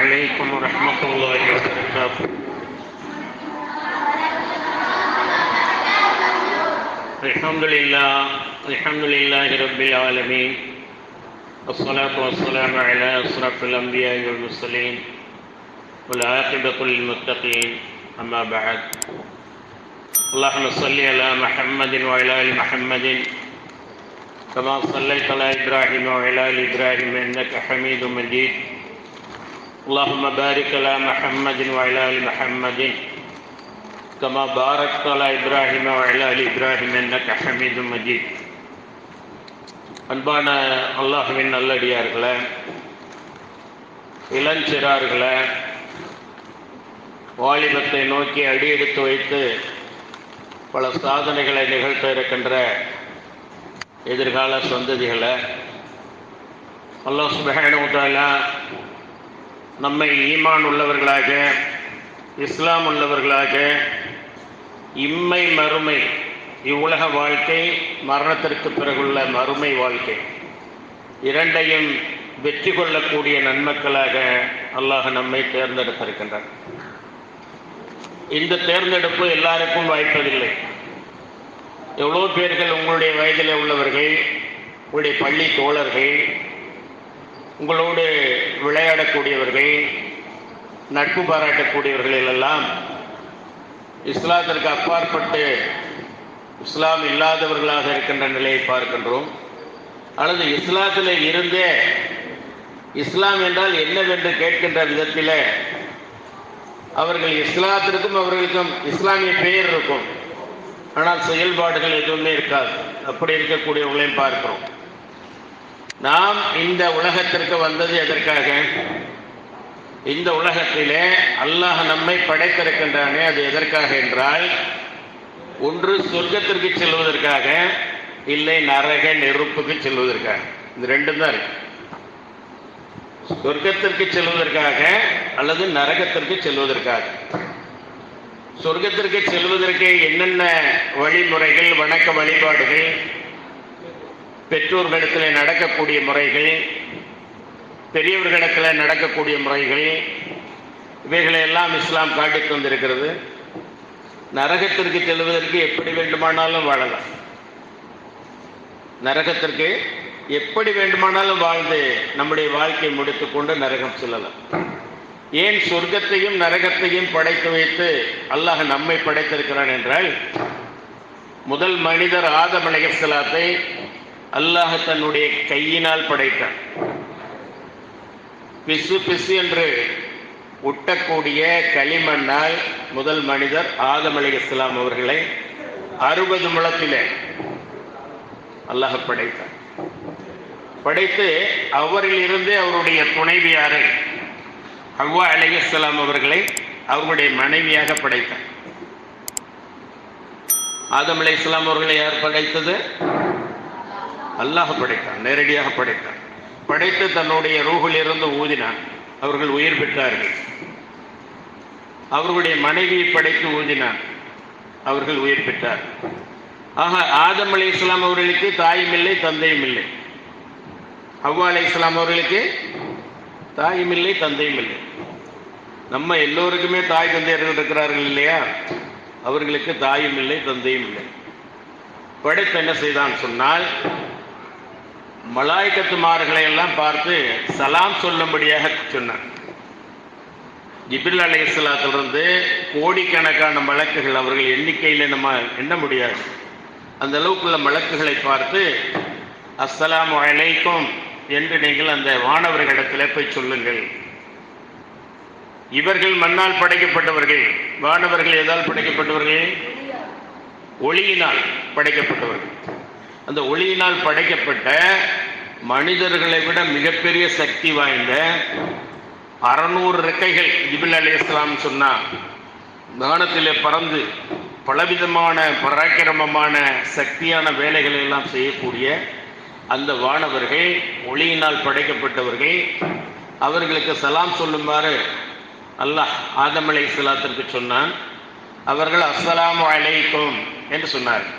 عليكم ورحمة الله وبركاته. الحمد لله رب العالمين، والصلاة والسلام على أشرف الأنبياء والمرسلين والعاقبة للمتقين، أما بعد. اللهم صل على محمد وعلى آل محمد كما صليت على إبراهيم وعلى آل إبراهيم إنك حميد مجيد. اللهم بارك على محمد وعلى آل محمد كما باركت على إبراهيم وعلى آل إبراهيم إنك حميد مجيد. அன்பான அல்லாஹ்வின் நல்லடியார்களே, இளஞ்சிறார்களே, வாலிபத்தை நோக்கி அடியெடுத்து வைத்து பல சாதனைகளை நிகழ்த்த இருக்கின்ற எதிர்கால சந்ததிகளை, அல்லாஹ் சுப்ஹானஹு வ தஆலா நம்மை ஈமான் உள்ளவர்களாக, இஸ்லாம் உள்ளவர்களாக, இம்மை மறுமை, இவ்வுலக வாழ்க்கை, மரணத்திற்கு பிறகுள்ள மறுமை வாழ்க்கை இரண்டையும் வெற்றி கொள்ளக்கூடிய நன்மக்களாக அல்லாஹ் நம்மை தேர்ந்தெடுத்திருக்கின்றார். இந்த தேர்ந்தெடுப்பு எல்லாருக்கும் வாய்ப்பதில்லை. எவ்வளோ பேர்கள் உங்களுடைய வயதில் உள்ளவர்கள், உங்களுடைய பள்ளி தோழர்கள், உங்களோடு விளையாடக்கூடியவர்கள், நட்பு பாராட்டக்கூடியவர்கள் எல்லாம் இஸ்லாத்திற்கு அப்பாற்பட்டு இஸ்லாம் இல்லாதவர்களாக இருக்கின்ற நிலையை பார்க்கின்றோம். அல்லது இஸ்லாத்தில் இருந்தே இஸ்லாம் என்றால் என்னவென்று கேட்கின்ற விதத்தில் அவர்கள் இஸ்லாத்திற்கும் அவர்களுக்கும் இஸ்லாமிய பெயர் இருக்கும், ஆனால் செயல்பாடுகள் எதுவுமே இருக்காது. அப்படி இருக்கக்கூடியவங்களையும் பார்க்கிறோம். நாம் இந்த உலகத்திற்கு வந்தது எதற்காக? இந்த உலகத்திலே அல்லாஹ் நம்மை படைத்திருக்கின்றானே, அது எதற்காக என்றால், ஒன்று சொர்க்கத்திற்கு செல்வதற்காக, இல்லை நரக நெருப்புக்கு செல்வதற்காக. இந்த ரெண்டும் தான் இருக்கு. சொர்க்கத்திற்கு செல்வதற்காக அல்லது நரகத்திற்கு செல்வதற்காக. சொர்க்கத்திற்கு செல்வதற்கு என்னென்ன வழிமுறைகள், வணக்க வழிபாடுகள், பெற்றோர்களிடத்தில் நடக்கக்கூடிய முறைகள், பெரியவர்களிடத்தில் நடக்கக்கூடிய முறைகள், இவைகளையெல்லாம் இஸ்லாம் காட்டி தந்திருக்கிறது. நரகத்திற்கு செல்வதற்கு எப்படி வேண்டுமானாலும் வாழலாம். நரகத்திற்கு எப்படி வேண்டுமானாலும் வாழ்ந்து நம்முடைய வாழ்க்கையை முடித்துக்கொண்டு நரகம் செல்லலாம். ஏன் சொர்க்கத்தையும் நரகத்தையும் படைத்து வைத்து அல்லாஹ் நம்மை படைத்திருக்கிறான் என்றால், முதல் மனிதர் ஆதம் அலைஹிஸ்ஸலாத்தை அல்லாஹ் தன்னுடைய கையினால் படைத்தான். பிசு பிசு என்று ஒட்டக்கூடிய களிமண்ணால் முதல் மனிதர் ஆதம் அலைஹிஸ்ஸலாம் அவர்களை 60 முழத்திலே அல்லாஹ் படைத்தார். படைத்து அவரிலிருந்து அவருடைய துணைவியாரை ஹவ்வா அலைஹிஸ்ஸலாம் அவர்களை அவர்களுடைய மனைவியாக படைத்தார். ஆதம் அலைஹிஸ்ஸலாம் அவர்களை யார் படைத்தது? அல்லாஹ் படைத்தான், நேரடியாக படைத்தான். படைத்து தன்னுடைய ரூஹில் இருந்து ஊதினான். அவர்கள் உயிர் பெற்றார்கள். அவர்களுடைய மனைவியை படைத்து ஊதினான். அவர்கள் உயிர் பெற்றார். ஆக ஆதம் அலைஹிஸ்ஸலாம் அவர்களுக்கு தாயும் இல்லை, தந்தையும் இல்லை. ஹவ்வா அலைஹிஸ்ஸலாம் அவர்களுக்கு தாயும் இல்லை, தந்தையும் இல்லை. நம்ம எல்லோருக்குமே தாய் தந்தையர்கள் இருக்கிறார்கள் இல்லையா? அவர்களுக்கு தாயும் இல்லை, தந்தையும் இல்லை. படைத்து என்ன செய்தான் சொன்னால், மலாய்க்கத்துமார்களை எல்லாம் பார்த்து சலாம் சொல்லும்படியாக சொன்னான். ஜிப்ரீல் அலைஹிஸ்ஸலாத்திலிருந்து கோடிக்கணக்கான மலக்குகள், அவர்கள் எண்ணிக்கையில் நம்ம எண்ண முடியாது, அந்த அளவுக்குள்ள மலக்குகளை பார்த்து அஸ்ஸலாமு அலைக்கும் என்று நீங்கள் அந்த வானவர்களிடத்தில் போய் சொல்லுங்கள். இவர்கள் மண்ணால் படைக்கப்பட்டவர்கள், வானவர்கள் எதால் படைக்கப்பட்டவர்கள்? ஒளியினால் படைக்கப்பட்டவர்கள். அந்த ஒளியினால் படைக்கப்பட்ட மனிதர்களை விட மிகப்பெரிய சக்தி வாய்ந்த 600 ரெக்கைகள் ஜிப்ரீல் அலைஹிஸ்ஸலாம் சொன்னார். வானத்திலே பறந்து பலவிதமான பராக்கிரமமான சக்தியான வேலைகளை எல்லாம் செய்யக்கூடிய அந்த வானவர்கள், ஒளியினால் படைக்கப்பட்டவர்கள், அவர்களுக்கு சலாம் சொல்லுமாறு அல்லாஹ் ஆதம் அலைஹிஸ்ஸலாத்திற்கு சொன்னான். அவர்கள் அஸ்ஸலாமு அலைக்கும் என்று சொன்னார்கள்.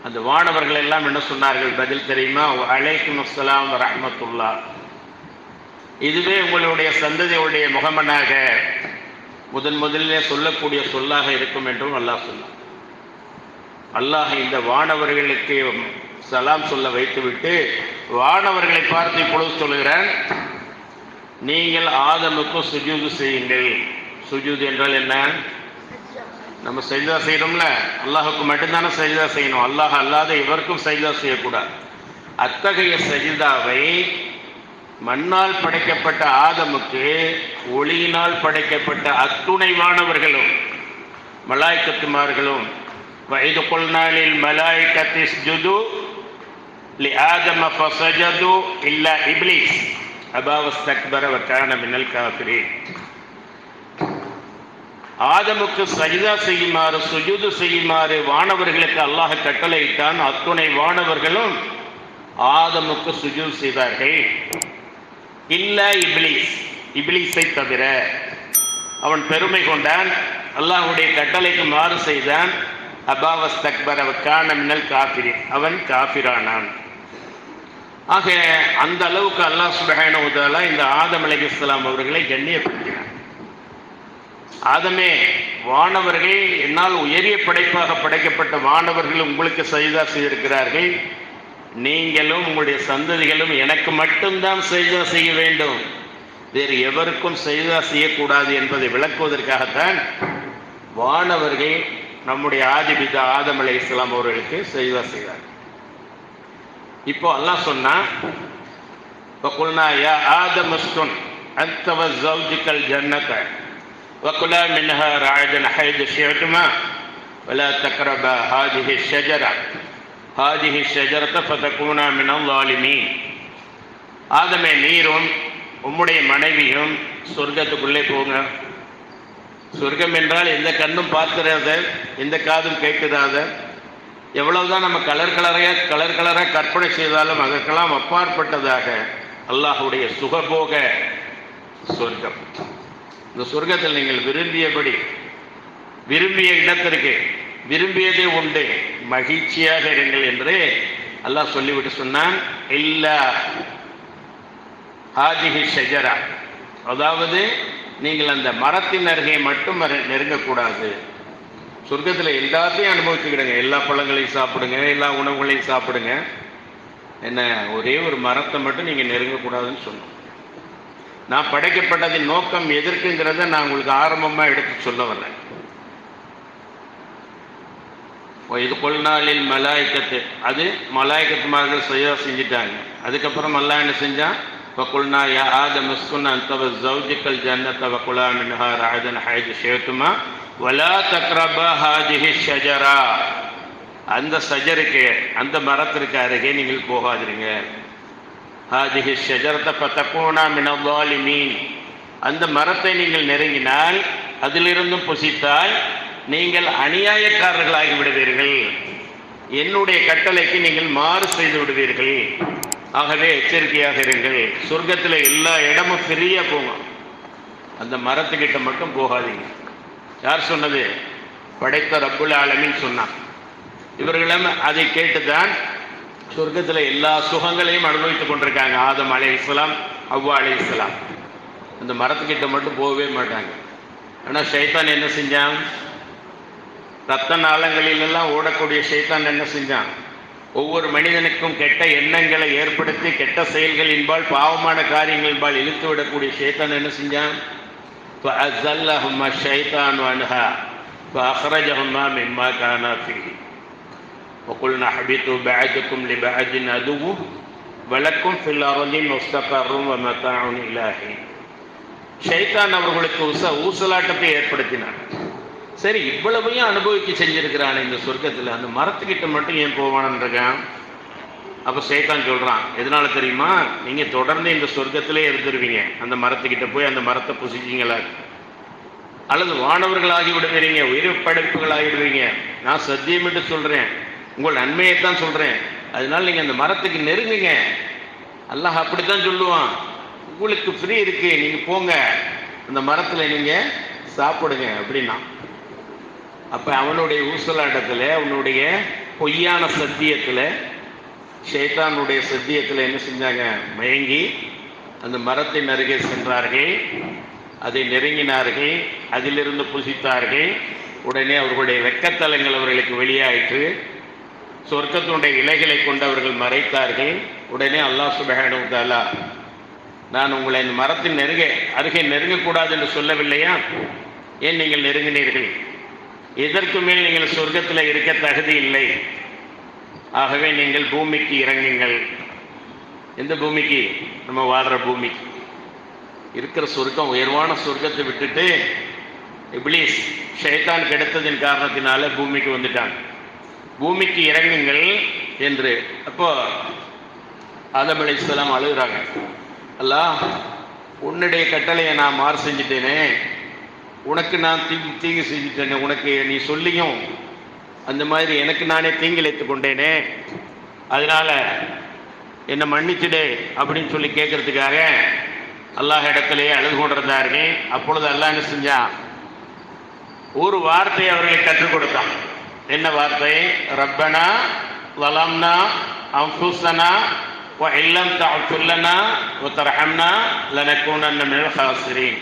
அந்த வானவர்கள் எல்லாம் என்ன சொன்னார்கள்? பதில் தெரியுமா? அலைக்கும் அஸ்ஸலாம் ரஹ்மத்துல்லாஹ் இதுவே உங்களுடைய சந்ததியுடைய முகமனாக முதலிலே சொல்லக்கூடிய சொல்லாக இருக்கும் என்றும் அல்லாஹ் சொன்னார். அல்லாஹ் இந்த வானவர்களுக்கு சலாம் சொல்ல வைத்துவிட்டு வானவர்களை பார்த்து இப்பொழுது சொல்கிறான், நீங்கள் ஆதமுக்கு சுஜூது செய்யுங்கள். சுஜூது என்றால் என்ன? நம்ம சஜ்தா செய்யணும்ல, அல்லாஹுக்கு மட்டும்தானே சஜ்தா செய்யணும், அல்லாஹ் அல்லாத இவருக்கும் சஜ்தா செய்யக்கூடாது. அத்தகைய சஜிதாவை மண்ணால் படைக்கப்பட்ட ஆதமுக்கு ஒளியினால் படைக்கப்பட்ட அத்துணை வானவர்களும் மலாய்க்கத்துமார்களும் وَإِذْ قُلْنَا لِلْمَلَائِكَةِ اسْجُدُوا لِآدَمَ فَسَجَدُوا إِلَّا إِبْلِيسَ أَبَى وَاسْتَكْبَرَ وَكَانَ مِنَ الْكَافِرِينَ. ஆதமுக்கு சஜிதா செய்யுமாறு சுஜூது செய்யுமாறு வானவர்களுக்கு அல்லாஹ் கட்டளையிட்டான். அத்துணை வானவர்களும் ஆதமுக்கு சுஜூத் செய்தார்கள். இல்லா இப்லீஸ், இப்லீஸை தவிர. அவன் பெருமை கொண்டான், அல்லாஹ்வுடைய கட்டளைக்கு மாறு செய்தான். அபா வஸ்தக்பர வகான மினல் காஃபிரின், அவன் காஃபிரானான். ஆக அந்த அளவுக்கு அல்லாஹ் சுப்ஹானஹு வ தஆலா இந்த ஆதம் அலைஹிஸ்ஸலாம் அவர்களை கண்ணியப்படுத்தினார். ஆதமே, வானவர்கள் என்னால் உயரிய படைப்பாக படைக்கப்பட்ட வானவர்கள் உங்களுக்கு சஜிதா செய்திருக்கிறார்கள். நீங்களும் உங்களுடைய சந்ததிகளும் எனக்கு மட்டும்தான் சஜிதா செய்ய வேண்டும், வேறு எவருக்கும் சஜிதா செய்யக்கூடாது என்பதை விளக்குவதற்காகத்தான் வானவர்கள் நம்முடைய ஆதிபிதா ஆதம் அலைஹிஸ்ஸலாம் அவர்களுக்கு சஜிதா செய்தார். இப்போ அல்லாஹ் சொன்னா, வகுல்னா யா ஆதம் உஸ்குன் அன்த வஸௌஜுகல் ஜன்னத வகுலா மின்ஹா ரஅதன் ஹைது ஷிஅதுமா வலா தக்ரபா ஹாதிஹி ஷஜரா ஹாதிஹி ஷஜரத ஃபதகூனா மினல் ஸாலிமீன். ஆதமே, நீரும் உம்முடைய மனைவியும் சொர்க்கத்துக்குள்ளே போங்க. சொர்க்கம் என்றால் எந்த கண்ணும் பார்க்கிறாத, எந்த காதும் கேட்கிறாத, எவ்வளவுதான் நம்ம கலர் கலராக கற்பனை செய்தாலும் அதற்கெல்லாம் அப்பாற்பட்டதாக அல்லாஹ்வுடைய சுகபோக சொர்க்கம். இந்த சொர்க்கத்தில் நீங்கள் விரும்பியபடி விரும்பிய இடத்திற்கு விரும்பியதே உண்டு, மகிழ்ச்சியாக இருங்கள் என்று அல்லாஹ் சொல்லிவிட்டு சொன்னான். இல்லா ஹாதிஹி ஷஜரா, அதாவது நீங்கள் அந்த மரத்தின் அருகே மட்டும் நெருங்கக்கூடாது. சொர்க்கத்தில் எல்லாத்தையும் அனுபவிச்சுக்கிடுங்க, எல்லா பழங்களையும் சாப்பிடுங்க, எல்லா உணவுகளையும் சாப்பிடுங்க, என்ன ஒரே ஒரு மரத்தை மட்டும் நீங்கள் நெருங்கக்கூடாதுன்னு சொன்னோம். நான் படைக்கப்பட்டதின் நோக்கம் எதற்குங்கிறத நான் உங்களுக்கு ஆரம்பமாக எடுத்து சொல்ல வரேன். இது கொள்நாளில் மலாய்க்கத்து, அது மலாய்க்கத்துமார்கள் சஜிதா செஞ்சிட்டாங்க. அதுக்கப்புறம் அல்லாஹ் என்ன செஞ்சான், وَقُلْنَا يَا آدَمُ اسْكُنْ أَنْتَ وَزَوْجُكَ الْجَنَّةَ وَكُلَا مِنْهَا رَغَدًا حَيْثُ شِئْتُمَا وَلَا تَقْرَبَا هَذِهِ الشَّجَرَةَ. அந்த ஷஜருக்கு, அந்த மரத்திற்கு அருகே நீங்கள் போகாதீங்க. هَذِهِ الشَّجَرَةَ فَتَكُونَا مِنَ الظَّالِمِينَ. அந்த மரத்தை நீங்கள் நெருங்கினால், அதிலிருந்தும் புசித்தால் நீங்கள் அநியாயக்காரர்களாகி விடுவீர்கள், என்னுடைய கட்டளைக்கு நீங்கள் மாறு செய்து விடுவீர்கள். ஆகவே எச்சரிக்கையாக இருங்கள். சொர்க்கத்தில் எல்லா இடமும் ஃப்ரீயாக போங்க, அந்த மரத்துக்கிட்ட மட்டும் போகாதீங்க. யார் சொன்னது? படைத்த ரப்புல் ஆலமீன் சொன்னான். இவர்களும் அதை கேட்டுதான் சொர்க்கத்தில் எல்லா சுகங்களையும் அனுபவித்துக் கொண்டிருக்காங்க. ஆதம் அலைஹிஸ்ஸலாம், ஹவ்வா அலைஹிஸ்ஸலாம் அந்த மரத்துக்கிட்ட மட்டும் போகவே மாட்டாங்க. ஆனால் ஷைத்தான் என்ன செஞ்சான்? ரத்த நாளங்களிலெல்லாம் ஓடக்கூடிய ஷைத்தான் என்ன செஞ்சான்? ஒவ்வொரு மனிதனுக்கும் கெட்ட எண்ணங்களை ஏற்படுத்தி கெட்ட செயல்களின்பால், பாவமான காரியங்களின்பால் இழுத்து விடக்கூடிய ஷைத்தான் என்ன செஞ்சான்? فَأَزَلَّهُمَا الشَّيْطَانُ عَنْهَا فَأَخْرَجَهُمَا مِمَّا كَانَا فِيهِ وَقُلْنَا اهْبِطُوا بَعْضُكُمْ لِبَعْضٍ عَدُوٌّ وَلَكُمْ فِي الْأَرْضِ مُسْتَقَرٌّ وَمَتَاعٌ إِلَىٰ حِينٍ. ஷைத்தான் அவர்களுக்கு ஊசலாட்டத்தை ஏற்படுத்தினான். சரி, இவ்வளவையும் அனுபவிக்க செஞ்சிருக்கிறான் இந்த சொர்க்கத்தில், அந்த மரத்துக்கிட்ட மட்டும் ஏன் போவான்ன்றான்? அப்போ ஷைத்தான் சொல்கிறான், எதனால தெரியுமா? நீங்கள் தொடர்ந்து இந்த சொர்க்கத்திலே இருந்துருவீங்க, அந்த மரத்துக்கிட்ட போய் அந்த மரத்தை புசிச்சிங்களா, அல்லது வானவர்களாகி விடுவீங்க, உயிர் படைப்புகளாகி விடுவீங்க. நான் சத்தியமிட்டு சொல்கிறேன், உங்கள் நன்மையைத்தான் சொல்கிறேன், அதனால நீங்கள் அந்த மரத்துக்கு நெருங்குங்க. அல்லாஹ் அப்படித்தான் சொல்லுவான், உங்களுக்கு ஃப்ரீ இருக்கு, நீங்கள் போங்க, அந்த மரத்தில் நீங்கள் சாப்பிடுங்க அப்படின்னா. அப்போ அவனுடைய ஊசலாட்டத்தில், அவனுடைய பொய்யான சத்தியத்தில், ஷைத்தானுடைய சத்தியத்தில் என்ன செஞ்சாங்க? மயங்கி அந்த மரத்தின் அருகே சென்றார்கள், அதை நெருங்கினார்கள், அதிலிருந்து புசித்தார்கள். உடனே அவர்களுடைய வெக்கத்தலங்கள் அவர்களுக்கு வெளியாயிற்று. சொர்க்கத்தினுடைய இலைகளை கொண்டு அவர்கள் மறைத்தார்கள். உடனே அல்லாஹ் சுப்ஹானஹு வ தஆலா, நான் உங்களை இந்த மரத்தின் அருகே நெருங்கக்கூடாது என்று சொல்லவில்லையா? ஏன் நீங்கள் நெருங்கினீர்கள்? இதற்கு மேல் நீங்கள் சொர்க்கத்தில் இருக்க தகுதி இல்லை. ஆகவே நீங்கள் பூமிக்கு இறங்குங்கள். எந்த பூமிக்கு? நம்ம வாழ்கிற பூமிக்கு. இருக்கிற சொர்க்கம், உயர்வான சொர்க்கத்தை விட்டுட்டு இப்லீஸ் ஷைத்தான் கெடுத்ததின் காரணத்தினால பூமிக்கு வந்துட்டான். பூமிக்கு இறங்குங்கள் என்று. அப்போ ஆதம் அலைஹிஸ்ஸலாம் அழுகிறாங்க, அல்லாஹ், உன்னுடைய கட்டளையை நான் மாறு செஞ்சுட்டேனே, உனக்கு நான் தீங்கு செஞ்சுட்டேனே, உனக்கு நீ சொல்லியும் அந்த மாதிரி எனக்கு நானே தீங்கிழைத்து கொண்டேனே, அதனால என்னை மன்னிச்சுடு அப்படின்னு சொல்லி கேட்கறதுக்காக அல்லாஹ் இடத்திலேயே அழுது கொண்டிருந்தார்கள். அப்பொழுது அல்லாஹ் என்ன செஞ்சான்? ஒரு வார்த்தையை அவர்களுக்கு கற்றுக் கொடுத்தான். என்ன வார்த்தை? ரப்பனா வலம்னா அன்ஃபுஸனா வ இல்லம் தஅஃபிர் லனா வ தர்ஹம்னா லனகூனன்ன மினல் ஹாஸிரீன்.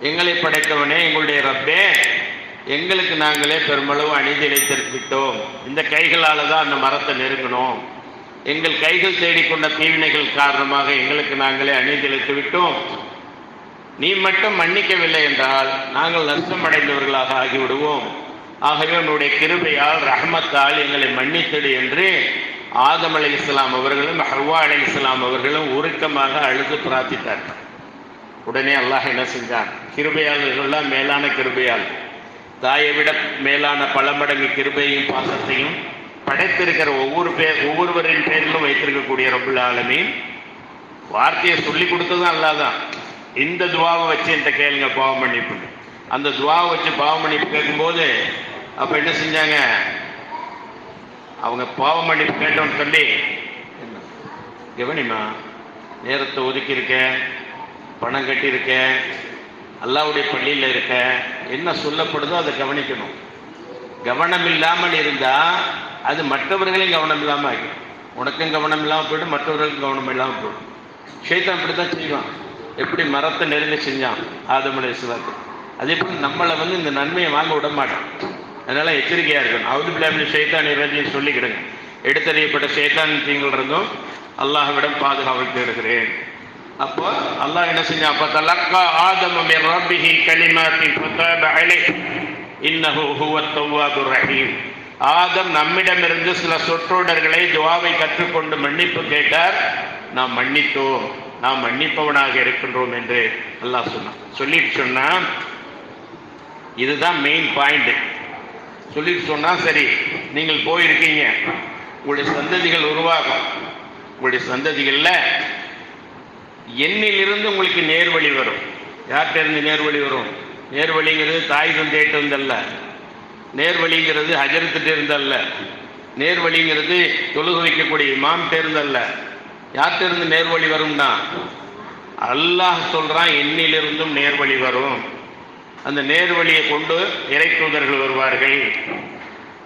எங்களை படைத்தவனே, எங்களுடைய ரப்பே, எங்களுக்கு நாங்களே பெருமளவு அநீதிழைத்திருக்கிட்டோம். இந்த கைகளால் தான் அந்த மரத்தை நெருங்கணும். எங்கள் கைகள் தேடிக்கொண்ட தீவினைகள் காரணமாக எங்களுக்கு நாங்களே அநீதிழைத்து விட்டோம். நீ மட்டும் மன்னிக்கவில்லை என்றால் நாங்கள் நஷ்டம் அடைந்தவர்களாக ஆகிவிடுவோம். ஆகவே உன்னுடைய கிருபையால், ரஹ்மத்தால் எங்களை மன்னித்தடு என்று ஆதம் அலைஹிஸ்ஸலாம் அவர்களும் ஹவ்வா அலைஹிஸ்ஸலாம் அவர்களும் உருக்கமாக அழுது பிரார்த்தித்தார்கள். உடனே அல்லாஹ் என்ன செஞ்சான்? கிருபையால் எல்லாம் மேலான கிருபையால், தாயை விட மேலான பல மடங்கு கிருபையும் பாசத்தையும் படைத்திருக்கிற ஒவ்வொருவரின் பேரிலும் வைத்திருக்கக்கூடிய ரப்புல் ஆலமீன் வார்த்தையை சொல்லி கொடுத்ததும் அல்லாஹ் தான். இந்த துவாவை வச்சு என்கிட்ட கேளுங்க பாவ மன்னிப்பு. அந்த துவாவை வச்சு பாவ மன்னிப்பு கேட்கும்போது அப்போ என்ன செஞ்சாங்க? அவங்க பாவ மன்னிப்பு கேட்டோன்னு சொல்லி, கவனிமா, நேரத்தை ஒதுக்கியிருக்க, பணம் கட்டியிருக்க, அல்லாஹ்வுடைய பள்ளியில் இருக்க, என்ன சொல்லப்படுதோ அதை கவனிக்கணும். கவனம் இல்லாமல் இருந்தால் அது மற்றவர்களையும் கவனம் இல்லாமல் ஆகிடும். உனக்கும் கவனம் இல்லாமல் போய்டும், மற்றவர்களுக்கும் கவனம் இல்லாமல் போய்டும். ஷைத்தான் அப்படி தான் செய்வான். எப்படி மரத்தை நெருங்க செஞ்சான் ஆதம் அலைஹிஸ்ஸலாத்துக்கு, அதே போல் நம்மளை இந்த நன்மையை வாங்க விட மாட்டான். அதனால எச்சரிக்கையாக இருக்கணும். அவுது பில்லாஹி ஷைத்தான் இரண்டையும் சொல்லிக்கிடுங்க. எடுத்தறியப்பட்ட ஷைத்தான் தீங்குகள் இருந்தும் அல்லாஹ்விடம் பாதுகாவல் தேடுகிறேன். அப்போ அல்லாஹ் என்ன செஞ்சான்? அப்போ தலக்கா ஆதமு மின் ரப்பிஹி கலிமாத்தின் ஃபதாப அலைஹி இன்னஹு ஹுவத் தவ்வாபுர் ரஹீம். ஆதம் நம்மிடமிருந்து சில சொற்றொடர்களை, துஆவை கற்றுக்கொண்டு மன்னிப்பு கேட்டார். நாம் மன்னித்தோம், நாம் மன்னிப்பவனாக இருக்கின்றோம் என்று அல்லாஹ் சொன்னான். சொல்லிட்டு சொன்னா, இதுதான் மெயின் பாயிண்ட். சொல்லிட்டு சொன்னா, சரி நீங்கள் போயிருக்கீங்க, உங்களுடைய சந்ததிகள் உருவாகும். உங்களுடைய சந்ததிகள்ல என்னிலிருந்து உங்களுக்கு நேர்வழி வரும். யார்கிட்ட இருந்து நேர்வழி வரும்? நேர்வழிங்கிறது தாய் தந்தையிட்ட இருந்தல்ல, நேர்வழிங்கிறது ஹஜரத்திட்ட இருந்தல்ல, நேர்வழிங்கிறது தொழுக வைக்கக்கூடிய இமாம்கிட்ட இருந்தல்ல. யார்கிட்ட இருந்து நேர்வழி வரும்னா அல்லாஹ் சொல்றான், என்னிலிருந்தும் நேர்வழி வரும். அந்த நேர்வழியை கொண்டு இறை தூதர்கள் வருவார்கள்.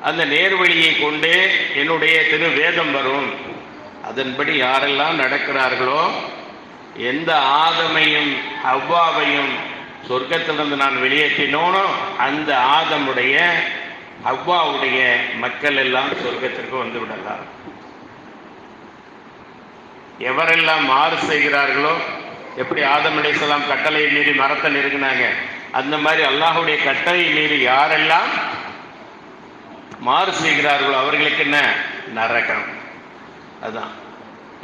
அந்த நேர்வழியை கொண்டு என்னுடைய திருவேதம் வரும். அதன்படி யாரெல்லாம் நடக்கிறார்களோ, எந்த ஆதமையும் ஹவ்வாவையும் சொர்க்கத்திலிருந்து நான் வெளியேற்றினோனோ அந்த ஆதமுடைய ஹவ்வாவுடைய மக்கள் எல்லாம் சொர்க்கத்திற்கு வந்து விடலாம். எவரெல்லாம் மாறு செய்கிறார்களோ, எப்படி ஆதம் அலைஹிஸ்ஸலாம் கட்டளையை மீறி மரத்தை நெருங்கினாங்க, அந்த மாதிரி அல்லாஹ்வுடைய கட்டளையை மீறி யாரெல்லாம் மாறு செய்கிறார்களோ அவர்களுக்கு என்ன? நரகம். அதுதான்,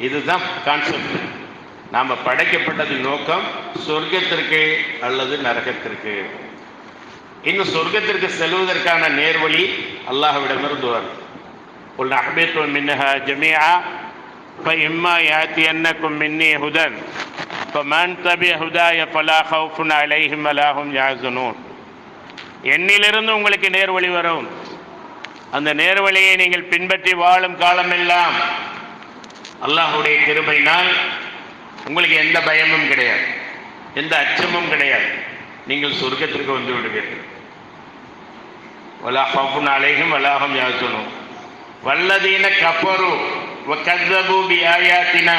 இதுதான் கான்செப்ட். நாம் படைக்கப்பட்டதின் நோக்கம் சொர்க்கத்திற்கு அல்லது நரகத்திற்கு. இன்னும் சொர்க்கத்திற்கு செல்வதற்கான நேர்வழி அல்லாஹ்விடமிருந்து வரும். குல் அஹ்பித்து மின்ஹா ஜமீஆ فإما يأتينكم مني هدى فمن تبع هداي فلا خوف عليهم ولا هم يحزنون. என்னிலிருந்து உங்களுக்கு நேர்வழி வரும். அந்த நேர்வழியை நீங்கள் பின்பற்றி வாழும் காலமெல்லாம் அல்லாஹ்வுடைய கிருபையினால் உங்களுக்கு எந்த பயமும் கிடையாது, எந்த அச்சமும் கிடையாது. நீங்கள் சொர்க்கத்திற்கு வந்து விடுவீர்கள். வலா ஹவுஃபுன் அலைஹிம் வலா ஹும் யஹ்சனூன் வல்லதீன கஃபரு வகஸ்ஸபு பிஆயாத்தினா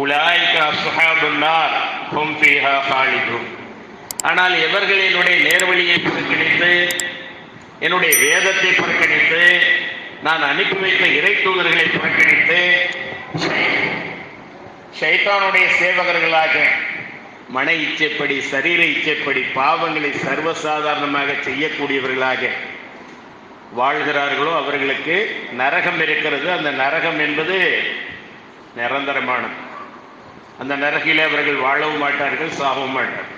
உலாயிக அஸ்ஹாபுன் நார் ஹும் ஃபீஹா காலிதூன். ஆனால் எவர்கள் என்னுடைய நேர்வழியை புறக்கணித்து, என்னுடைய வேதத்தை புறக்கணித்து, நான் அனுப்பி வைத்த இறை தூதர்களை புறக்கணித்து, ஷைத்தானுடைய சேவகர்களாக மன இச்சைப்படி, சரீர இச்சைப்படி பாவங்களை சர்வசாதாரணமாக செய்யக்கூடியவர்களாக வாழ்கிறார்களோ அவர்களுக்கு நரகம் இருக்கிறது. அந்த நரகம் என்பது நிரந்தரமானது. அந்த நரகிலே அவர்கள் வாழவும் மாட்டார்கள், சாகவும் மாட்டார்கள்.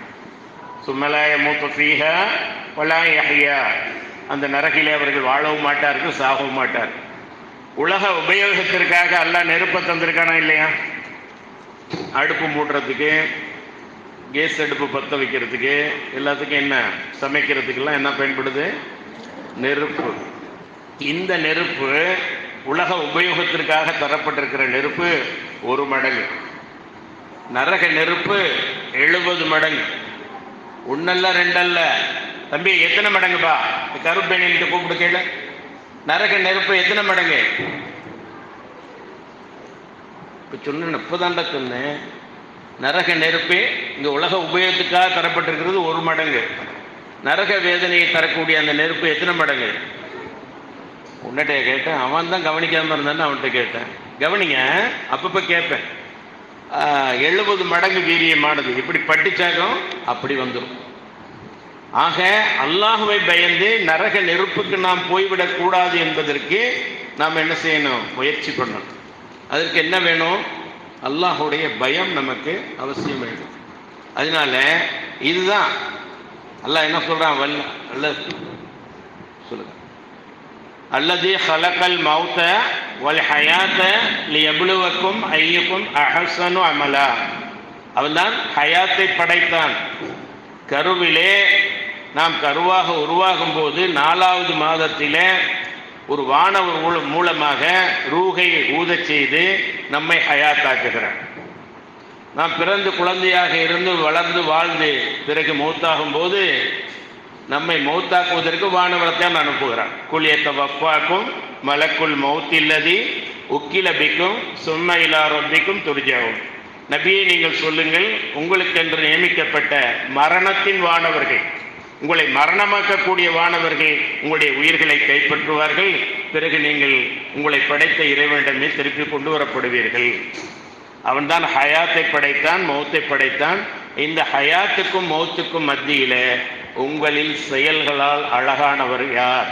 சும்மலா யமூது ஃபீஹா வலா யஹ்யா. அந்த நரகிலே அவர்கள் வாழவும் மாட்டார்கள், சாகவும் மாட்டார்கள். உலக உபயோகத்திற்காக அல்லாஹ் நெருப்பை தந்திருக்கானா இல்லையா? அடுப்பு மூட்டுறதுக்கு, கேஸ் அடுப்பு பற்ற வைக்கிறதுக்கு, எல்லாத்துக்கும் என்ன சமைக்கிறதுக்கெல்லாம் என்ன பயன்படுது? நெருப்பு. இந்த நெருப்பு உலக உபயோகத்திற்காக தரப்பட்டிருக்கிற நெருப்பு 1 மடங்கு. நரக நெருப்பு 70 மடங்கு. 1 அல்ல 2 அல்ல. தம்பி எத்தனை மடங்குப்பா? கருப்பேனிட்டு கூப்பிட்டு கேளு. நரக நெருப்பு எத்தனை மடங்கு? இப்போ சொன்ன இப்போதாண்டா சொன்னேன். நரக நெருப்பு இந்த உலக உபயோகத்துக்காக தரப்பட்டிருக்கிறது 1 மடங்கு. நரக வேதனையை தரக்கூடிய அந்த நெருப்பு எத்தனை மடங்கு? உன்னிட்ட கேட்டேன். அவன் தான் கவனிக்காமல் இருந்தான்னு அவன்கிட்ட கேட்டேன். கவனிங்க, அப்பப்போ கேட்பேன். 70 மடங்கு வீரியமானது. இப்படி பட்டிச்சாலும் அப்படி வந்துடும். ஆக அல்லாஹுவை பயந்து நரக நெருப்புக்கு நாம் போய்விடக்கூடாது என்பதற்கு நாம் என்ன செய்யணும்? முயற்சி பண்ணணும். அதற்கு என்ன வேணும்? அல்லாஹுடைய பயம் நமக்கு அவசியம் வேணும். அதனால இதுதான் அல்லாஹ் என்ன சொல்றான்? சொல்லுங்க. அல்லதி ஹலகல் மௌத வல் ஹயாத லியப்லுவக்கும் ஐயுக்கும் அஹ்ஸனு அமலா. அவன்தான் ஹயாத்தை படைத்தான். கருவிலே நாம் கருவாக உருவாகும் போது 4வது மாதத்திலே ஒரு வானவர் மூலமாக ரூகை ஊதச் செய்து நம்மை ஹயாத்தாக்குகிறான். நாம் பிறந்து குழந்தையாக இருந்து வளர்ந்து வாழ்ந்து பிறகு மௌத்தாகும் போது நம்மை மௌத்தாக்குவதற்கு வானவரத்தான் அனுப்புகிறான். குல் யதவஃபாக்கும் மலக்குல் மௌத்தில்லதி உக்கில பிக்கும் சும்ம இலா ரப்பிக்கும் துர்ஜஊன். நபியே நீங்கள் சொல்லுங்கள், உங்களுக்கென்று நியமிக்கப்பட்ட மரணத்தின் வானவர்கள், உங்களை மரணமாக்கக்கூடிய வானவர்கள் உங்களுடைய உயிர்களை கைப்பற்றுவார்கள். பிறகு நீங்கள் உங்களை படைத்த இறைவனிடமே திருப்பி கொண்டு வரப்படுவீர்கள். அவன்தான் ஹயாத்தை படைத்தான், மௌத்தை படைத்தான். இந்த ஹயாத்துக்கும் மௌத்துக்கும் மத்தியில உங்களில் செயல்களால் அழகானவர் யார்?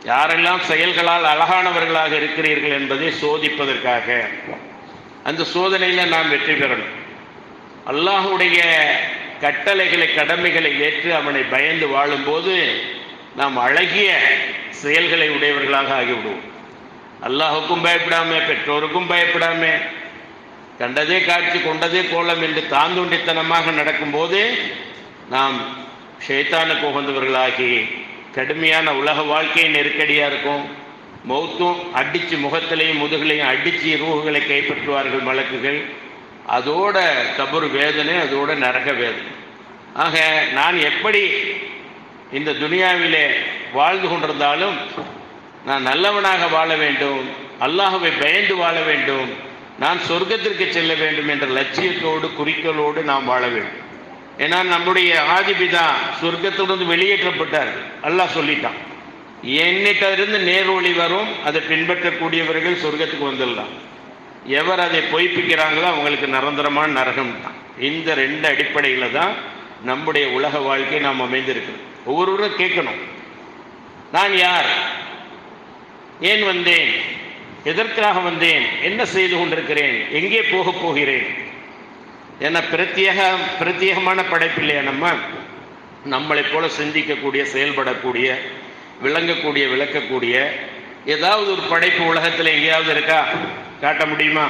யாரெல்லாம் செயல்களால் அழகானவர்களாக இருக்கிறீர்கள் என்பதை சோதிப்பதற்காக அந்த சோதனையில் நாம் வெற்றி பெறணும். அல்லாஹுடைய கட்டளைகளை, கடமைகளை ஏற்று அவனை பயந்து வாழும்போது நாம் அழகிய செயல்களை உடையவர்களாக ஆகிவிடுவோம். அல்லாஹுக்கும் பயப்படாம, பெற்றோருக்கும் பயப்படாம, கண்டதே காட்சி கொண்டதே கோலம் என்று தாந்தோண்டித்தனமாக நடக்கும்போது நாம் ஷைத்தானுக்கு உகந்தவர்களாகி கடுமையான உலக வாழ்க்கை நெருக்கடியாக இருக்கும். மௌத்தும் அடித்து முகத்திலையும் முதுகலையும் அடித்து ரூஹுகளை கைப்பற்றுவார்கள் மலக்குகள். அதோட கபர் வேதனை, அதோட நரக வேதனை. ஆக நான் எப்படி இந்த துனியாவிலே வாழ்ந்து கொண்டிருந்தாலும் நான் நல்லவனாக வாழ வேண்டும், அல்லாஹ்வை பயந்து வாழ வேண்டும், நான் சொர்க்கத்திற்கு செல்ல வேண்டும் என்ற லட்சியத்தோடு குறிக்கோளோடு நாம் வாழ வேண்டும். ஏன்னா நம்முடைய ஆதிபிதா சொர்க்கத்திலிருந்து வெளியேற்றப்பட்டார். அல்லாஹ் சொல்லிட்டான், என்னிட்ட இருந்து நேர்வழி வரும், அதை பின்பற்றக்கூடியவர்கள் சொர்க்கத்துக்கு வந்துடலாம். எவர் அதை பொய்ப்பிக்கிறாங்களோ அவங்களுக்கு நிரந்தரமான நரகம் தான். இந்த 2 அடிப்படையில் தான் நம்முடைய உலக வாழ்க்கை நாம் அமைந்திருக்கிறோம். ஒவ்வொருவரும் கேட்கணும், நான் யார், ஏன் வந்தேன், எதற்காக வந்தேன், என்ன செய்து கொண்டிருக்கிறேன், எங்கே போகப் போகிறேன். ஏன்னா பிரத்யேகமான படைப்பில்லையா நம்மளை போல சிந்திக்கக்கூடிய, செயல்படக்கூடிய, விளங்கக்கூடிய, விளக்கக்கூடிய ஏதாவது ஒரு படைப்பு உலகத்தில் எங்கேயாவது இருக்கா? காட்ட முடியுமா?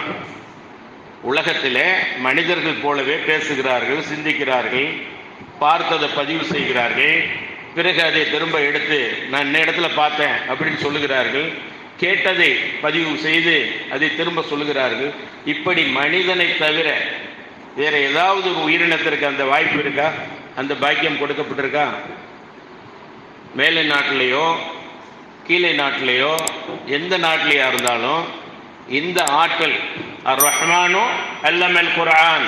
உலகத்தில் மனிதர்கள் போலவே பேசுகிறார்கள், சிந்திக்கிறார்கள், பார்த்ததை பதிவு செய்கிறார்கள், பிறகு அதை திரும்ப எடுத்து நான் இந்த இடத்துல பார்த்தேன் அப்படின்னு சொல்லுகிறார்கள், கேட்டதை பதிவு செய்து அதை திரும்ப சொல்லுகிறார்கள். இப்படி மனிதனை தவிர வேற ஏதாவது ஒரு உயிரினத்திற்கு அந்த வாய்ப்பு இருக்கா? அந்த பாக்கியம் கொடுக்கப்பட்டிருக்கா? மேலை நாட்டிலேயோ கீழே நாட்டிலேயோ எந்த நாட்டிலேயா இருந்தாலும் இந்த ஆற்றல் அர்-ரஹ்மானு அல்லமல் குர்ஆன்,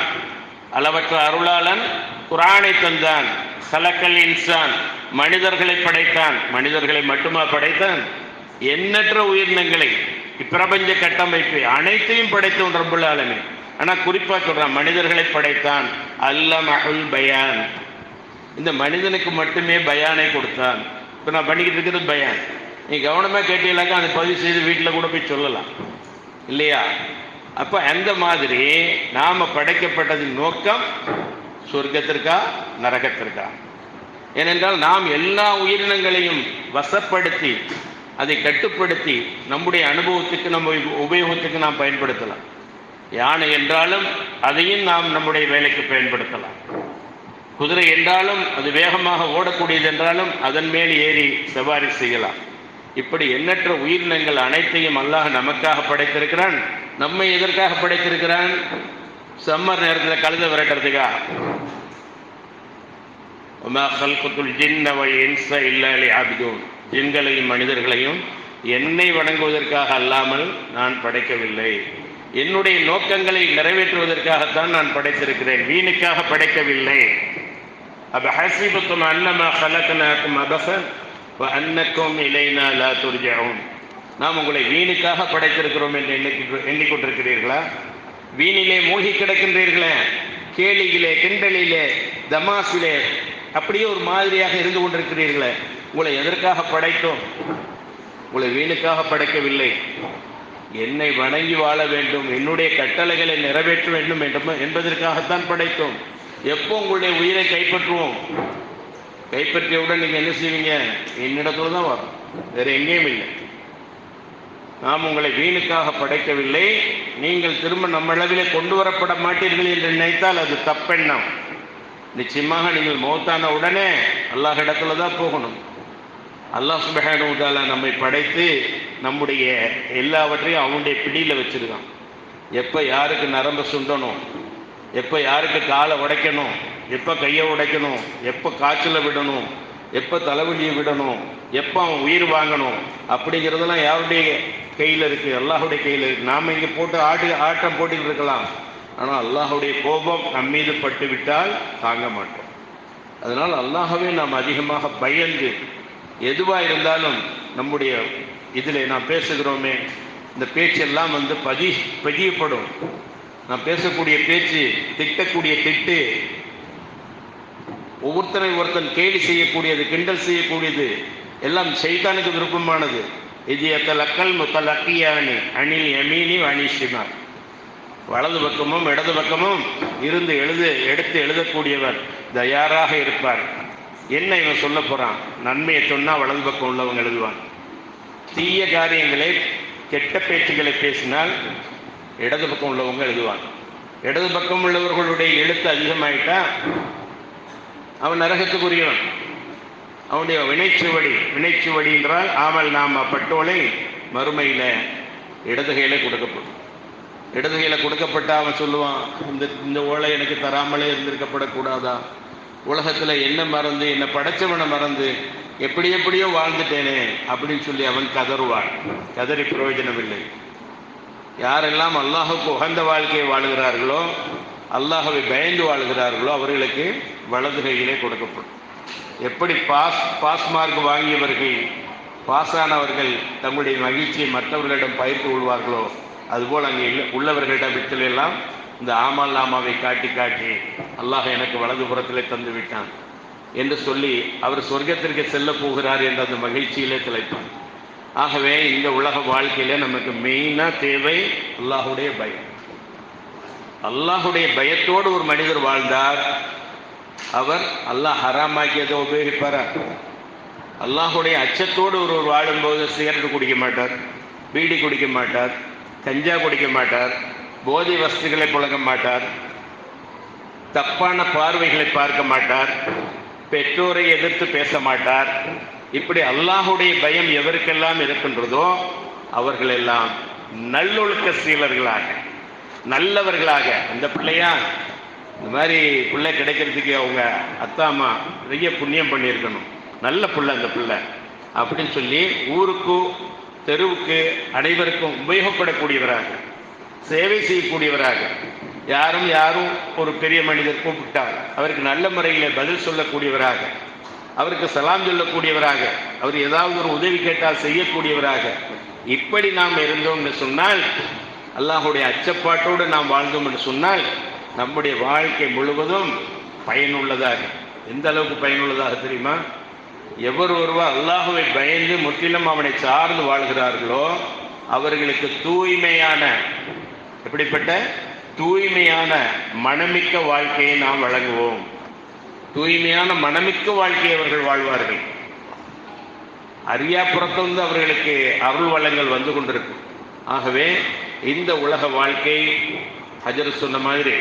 அளவற்ற அருளாளன் குர்ஆனை தந்தான். ஹலக்கல் இன்சான், மனிதர்களை படைத்தான். மனிதர்களை மட்டுமா படைத்தான்? எண்ணற்ற உயிரினங்களை, இப்பிரபஞ்ச கட்டமைப்பை அனைத்தையும் படைத்தவன் ரப்புல் ஆலமீன். ஆனால் குறிப்பாக சொல்றான் மனிதர்களை படைத்தான். அல்லமஹுல் பயான், இந்த மனிதனுக்கு மட்டுமே பயானை கொடுத்தான். இப்போ நான் பண்ணிக்கிட்டு இருக்கிறது பயான். நீ கவனமாக கேட்டீங்களாக்கா அதை பதிவு செய்து வீட்டில் கூட போய் சொல்லலாம் இல்லையா? அப்போ அந்த மாதிரி நாம் படைக்கப்பட்டதின் நோக்கம் சொர்க்கத்திற்கா நரகத்திற்கா? ஏனென்றால் நாம் எல்லா உயிரினங்களையும் வசப்படுத்தி அதை கட்டுப்படுத்தி நம்முடைய அனுபவத்துக்கு நம்ம உபயோகத்துக்கு நாம் பயன்படுத்தலாம். யானை என்றாலும் அதையும் நாம் நம்முடைய வேலைக்கு பயன்படுத்தலாம். குதிரை என்றாலும் அது வேகமாக ஓடக்கூடியது என்றாலும் அதன் மேல் ஏறி சவாரி செய்யலாம். இப்படி எண்ணற்ற உயிரினங்கள் அனைத்தையும் அல்லாஹ் நமக்காக படைத்திருக்கிறான். நம்மை எதற்காக படைத்திருக்கிறான்? சம்மர் நேரத்தில் கழுத விரட்டுறதுக்கா? ஜின்களையும் மனிதர்களையும் என்னை வணங்குவதற்காக அல்லாமல் நான் படைக்கவில்லை. என்னுடைய நோக்கங்களை நிறைவேற்றுவதற்காகத்தான் நான் படைத்திருக்கிறேன், வீணுக்காக படைக்கவில்லை. அபஹஸிபத்தும் அன்னமா ஹலக்னாக்கும் அபஸன் வ அன்னக்கும் இலைனா லா துர்ஜஊன். நாம் உங்களை வீணுக்காக படைத்திருக்கிறோம் என்று எண்ணிக்கொண்டிருக்கிறீர்களா? வீணிலே மூழ்கி கிடக்கின்றீர்களே, கேலியிலே, கிண்டலிலே, தமாசிலே அப்படியே ஒரு மாதிரியாக இருந்து கொண்டிருக்கிறீர்களே. உங்களை எதற்காக படைத்தோம்? உங்களை வீணுக்காக படைக்கவில்லை. என்னை வணங்கி வாழ வேண்டும், என்னுடைய கட்டளைகளை நிறைவேற்ற வேண்டும் என்பதற்காகத்தான் படைத்தோம். எப்போ உங்களுடைய உயிரை கைப்பற்றுவோம்? கைப்பற்றியவுடன் நீங்கள் என்ன செய்வீங்க? என்னிடத்துல தான் வரும், வேற எங்கேயும் இல்லை. நாம் உங்களை வீணுக்காக படைக்கவில்லை. நீங்கள் திரும்ப நம்மளவிலே கொண்டு வரப்பட மாட்டீர்கள் என்று நினைத்தால் அது தப்பெண்ணம். நிச்சயமாக நீங்கள் மௌத்தான உடனே அல்லாஹ் இடத்துல தான் போகணும். அல்லாஹ் சுப்ஹானஹு வ தஆலா நம்மை படைத்து நம்முடைய எல்லாவற்றையும் அவனுடைய பிடியில் வச்சிருக்கான். எப்போ யாருக்கு நரம்பை சுண்டணும், எப்போ யாருக்கு காலை உடைக்கணும், எப்போ கையை உடைக்கணும், எப்போ காய்ச்சலை விடணும், எப்போ தலைவலியை விடணும், எப்போ அவன் உயிர் வாங்கணும் அப்படிங்கிறதெல்லாம் யாருடைய கையில் இருக்குது? அல்லாஹுடைய கையில் இருக்குது. நாம் இங்கே போட்டு ஆட்டம் போட்டிட்டு இருக்கலாம், ஆனால் அல்லாஹுடைய கோபம் நம் மீது பட்டு விட்டால் தாங்க மாட்டோம். அதனால் அல்லாஹவே நாம் அதிகமாக பயந்து எதுவாக இருந்தாலும் நம்முடைய இதில் நாம் பேசுகிறோமே, இந்த பேச்செல்லாம் பதியப்படும். நாம் பேசக்கூடிய பேச்சு, திட்டக்கூடிய திட்டு, ஒருத்தன் கேலி செய்யக்கூடியது, கிண்டல் செய்யக்கூடியது எல்லாம் ஷைத்தானுக்கு விருப்பமானது. இது எத்தலக்கல் முத்தலக்கியானி அணில் யமீனி அனிஷிமார். வலது பக்கமும் இடது பக்கமும் இருந்து எடுத்து எழுதக்கூடியவர் தயாராக இருப்பார். என்ன இவன் சொல்ல போறான்? நன்மையை சொன்னால் வலது பக்கம் உள்ளவங்க எழுதுவான். தீய காரியங்களை, கெட்ட பேச்சுகளை பேசினால் இடது பக்கம் உள்ளவங்க எழுதுவாங்க. இடது பக்கம் உள்ளவர்களுடைய எழுத்து அதிகமாயிட்டா அவன் நரகத்துக்குரியவன். அவனுடைய வினைச்சுவடி என்றால் ஆமல் நாம பட்டோலை மறுமையில் இடது கையில கொடுக்கப்படும். இடது கையில கொடுக்கப்பட்ட அவன் சொல்லுவான், இந்த ஓலை எனக்கு தராமலே இருந்திருக்கப்படக்கூடாதா? உலகத்தில் என்ன மறந்து, என்னை படைச்சவனை மறந்து எப்படியோ வாழ்ந்துட்டேனே அப்படின்னு சொல்லி அவன் கதறுவான். கதறி பிரயோஜனம் இல்லை. யாரெல்லாம் அல்லாஹுக்கு உகந்த வாழ்க்கையை வாழுகிறார்களோ, அல்லாஹவை பயந்து வாழ்கிறார்களோ அவர்களுக்கு வலது கையிலே கொடுக்கப்படும். எப்படி பாஸ் மார்க் வாங்கியவர்கள், பாஸானவர்கள் தங்களுடைய மகிழ்ச்சியை மற்றவர்களிடம் பகிர்ந்து கொள்வார்களோ, அதுபோல் அங்கே உள்ளவர்களிடம் விட்டலெல்லாம் இந்த ஆமால் நாமாவை காட்டி அல்லாஹ் எனக்கு வலது புறத்திலே தந்து விட்டான் என்று சொல்லி அவர் சொர்க்கத்திற்கு செல்ல போகிறார் என்ற அந்த மகிழ்ச்சியிலே திளைப்பான். ஆகவே இந்த உலக வாழ்க்கையில நமக்கு மெயினாக தேவை அல்லாஹுடைய பயம். அல்லாஹுடைய பயத்தோடு ஒரு மனிதர் வாழ்ந்தார், அவர் அல்லாஹ் ஹராமாக்கியதை உபயோகிப்பார். அல்லாஹுடைய அச்சத்தோடு ஒருவர் வாழும்போது சிகரெட் குடிக்க மாட்டார், பீடி குடிக்க மாட்டார், கஞ்சா குடிக்க மாட்டார், போதை வஸ்துகளை புழங்க மாட்டார், தப்பான பார்வைகளை பார்க்க மாட்டார், பெற்றோரை எதிர்த்து பேச மாட்டார். இப்படி அல்லாஹுடைய பயம் எவருக்கெல்லாம் இருக்கின்றதோ அவர்கள் எல்லாம் நல்லொழுக்க சீலர்களாக, நல்லவர்களாக. அந்த பிள்ளையா இந்த மாதிரி பிள்ளை கிடைக்கிறதுக்கு அவங்க அத்தா அம்மா நிறைய புண்ணியம் பண்ணியிருக்கணும், நல்ல பிள்ளை அந்த பிள்ளை அப்படின்னு சொல்லி ஊருக்கு, தெருவுக்கு, அனைவருக்கும் உபயோகப்படக்கூடியவராக, சேவை செய்யக்கூடியவராக, யாரும் ஒரு பெரிய மனிதர் கூப்பிட்டால் அவருக்கு நல்ல முறையில் பதில் சொல்லக்கூடியவராக, அவருக்கு சலாம் சொல்லக்கூடியவராக, அவர் ஏதாவது ஒரு உதவி கேட்டால் செய்யக்கூடியவராக, இப்படி நாம் இருந்தோம் என்று சொன்னால், அல்லாஹுடைய அச்சப்பாட்டோடு நாம் வாழ்ந்தோம் என்று சொன்னால், நம்முடைய வாழ்க்கை முழுவதும் பயனுள்ளதாக. எந்த அளவுக்கு பயனுள்ளதாக தெரியுமா? எவர் ஒருவர் அல்லாஹுவை பயந்து முற்றிலும் அவனை சார்ந்து வாழ்கிறார்களோ அவர்களுக்கு தூய்மையான, எப்படிப்பட்ட தூய்மையான மனமிக்க வாழ்க்கையை நாம் வழங்குவோம். தூய்மையான மனமிக்க வாழ்க்கையை அவர்கள் வாழ்வார்கள். அறியாப்புறத்திலிருந்து அவர்களுக்கு அருள் வளங்கள் வந்து கொண்டிருக்கும். ஆகவே இந்த உலக வாழ்க்கை ஹஜர் சொன்ன மாதிரி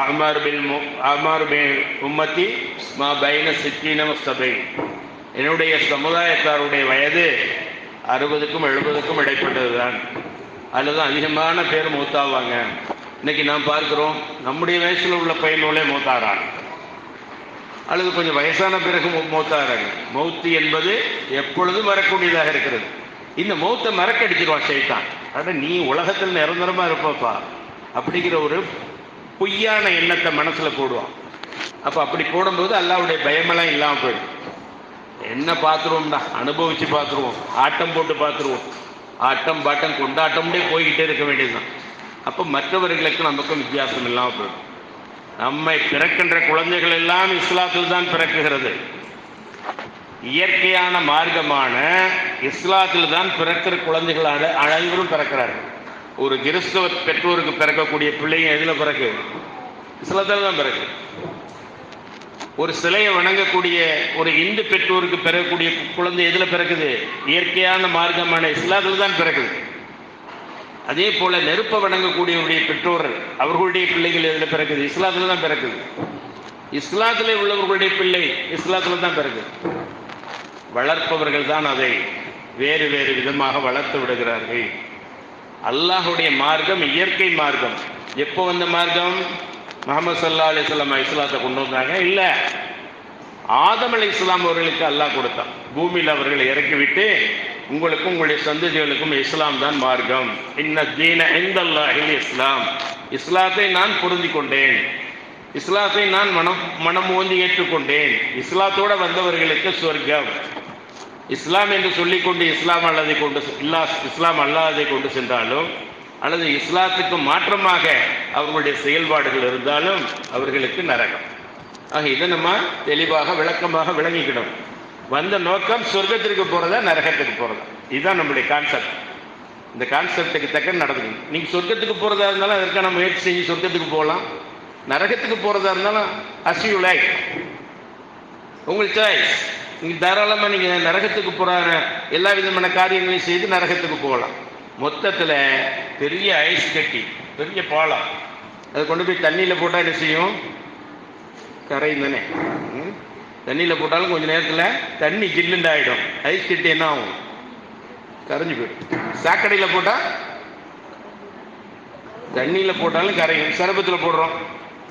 அமார் பில் உம்மத்தி மா பைன சித்தீன வ என்னுடைய சமுதாயத்தாருடைய வயது 60க்கும் 70க்கும் இடைப்பட்டதுதான். அல்லது அதிகமான பேர் மூத்தாவாங்க. இன்னைக்கு நாம் பார்க்கிறோம், நம்முடைய வயசில் உள்ள பையனோலே மூத்தாரான், அல்லது கொஞ்சம் வயசான பிறகு மூத்தாராங்க. மௌத்து என்பது எப்பொழுதும் வரக்கூடியதாக இருக்கிறது. இந்த மௌத்தை மறக்கடிச்சிருவான் ஷைத்தான். அட நீ உலகத்தில் நிரந்தரமா இருப்பப்பா அப்படிங்கிற ஒரு பொய்யான எண்ணத்தை மனசுல போடுவான். அப்ப அப்படி போடும்போது அல்லாஹ்வுடைய பயமெல்லாம் இல்லாம போயிடும். என்ன பார்த்துருவோம்டா, அனுபவிச்சு பார்த்துருவோம், ஆட்டம் போட்டு பார்த்துருவோம், ஆட்டம் பாட்டம் கொண்டாட்டம்டே போய்கிட்டே இருக்க வேண்டியதுதான். அப்போ மற்றவர்களுக்கு நமக்கும் வித்தியாசம் இல்லாமல் போயிடும். நம்மை பிறக்கின்ற குழந்தைகள் எல்லாம் இஸ்லாத்தில் தான் பிறக்குகிறது. இயற்கையான மார்க்கமான இஸ்லாத்தில் தான் பிறக்கிற குழந்தைகள் அனைவரும் பிறக்கிறார்கள். ஒரு கிறிஸ்தவ பெற்றோருக்கு பிறக்கக்கூடிய பிள்ளைங்க எதில் பிறகு? இஸ்லாத்தில் தான் பிறகு. ஒரு சிலையை வணங்கக்கூடிய ஒரு இந்து பெற்றோருக்கு பிறக்கக்கூடிய குழந்தை எதில் பிறக்குது? இயற்கையான மார்க்கமான இஸ்லாத்தில் தான் பிறக்குது. அதே போல நெருப்பை வணங்கக்கூடியவருடைய பெற்றோர்கள் அவர்களுடைய பிள்ளைகள் எதில் பிறக்குது? இஸ்லாத்தில் தான் பிறக்குது. இஸ்லாத்திலே உள்ளவர்களுடைய பிள்ளை இஸ்லாத்தில் தான் பிறக்குது. வளர்ப்பவர்கள் தான் அதை வேறு வேறு விதமாக வளர்த்து விடுகிறார்கள். அல்லாஹுடைய மார்க்கம் இயற்கை மார்க்கம். எப்போ வந்த மார்க்கம்? முஹம்மது ஸல்லல்லாஹு அலைஹி வஸல்லம் இஸ்லாத்தை கொண்டு வந்தாங்க? இல்லை, ஆதம் அலைஹிஸ்ஸலாம் அவர்களுக்கு அல்லாஹ் கொடுத்தான். பூமியில் அவர்களை இறக்கிவிட்டு உங்களுக்கும் உங்களுடைய சந்ததிகளுக்கும் இஸ்லாம் தான் மார்க்கம். இன்ன தீன இன்தல்லாஹில் இஸ்லாம். இஸ்லாத்தை நான் பொருந்தி கொண்டேன், இஸ்லாத்தை நான் மனம் ஓந்தி ஏற்றுக்கொண்டேன். இஸ்லாத்தோட வந்தவர்களுக்கு சொர்க்கம். இஸ்லாம் என்று சொல்லிக்கொண்டு இஸ்லாம் அல்லாததை கொண்டு சென்றாலும் அல்லது இஸ்லாத்துக்கு மாற்றமாக அவர்களுடைய செயல்பாடுகள் இருந்தாலும் அவர்களுக்கு நரகம். ஆக இதை நம்ம தெளிவாக விளக்கமாக விளங்கிக்கணும். வந்த நோக்கம் சொர்க்கத்திற்கு போறதா நரகத்துக்கு போறதா? இதுதான் நம்முடைய கான்செப்ட். இந்த கான்செப்டுக்கு தக்க நடந்துக்கணும். நீங்க சொர்க்கத்துக்கு போறதா இருந்தாலும் அதற்கான முயற்சி செஞ்சு சொர்க்கத்துக்கு போகலாம். நரகத்துக்கு போறதா இருந்தாலும் as you like, உங்கள் சாய்ஸ். நீங்க தாராளமா நீங்க நரகத்துக்கு போற எல்லா விதமான காரியங்களையும் செய்து நரகத்துக்கு போகலாம். மொத்தத்துல பெரிய ஐஸ் கட்டி, பெரிய பாலம், அதை கொண்டு போய் தண்ணியில போட்டா என்ன செய்யும்? கரையும் தானே. தண்ணியில போட்டாலும் கொஞ்ச நேரத்துல தண்ணி ஜில்லுண்டு ஆயிடும். ஐஸ் கட்டி என்ன ஆகும்? கரைஞ்சு போயிடும். சாக்கடையில போட்டா, தண்ணியில போட்டாலும் கரையும். சரபத்துல போடுறோம்,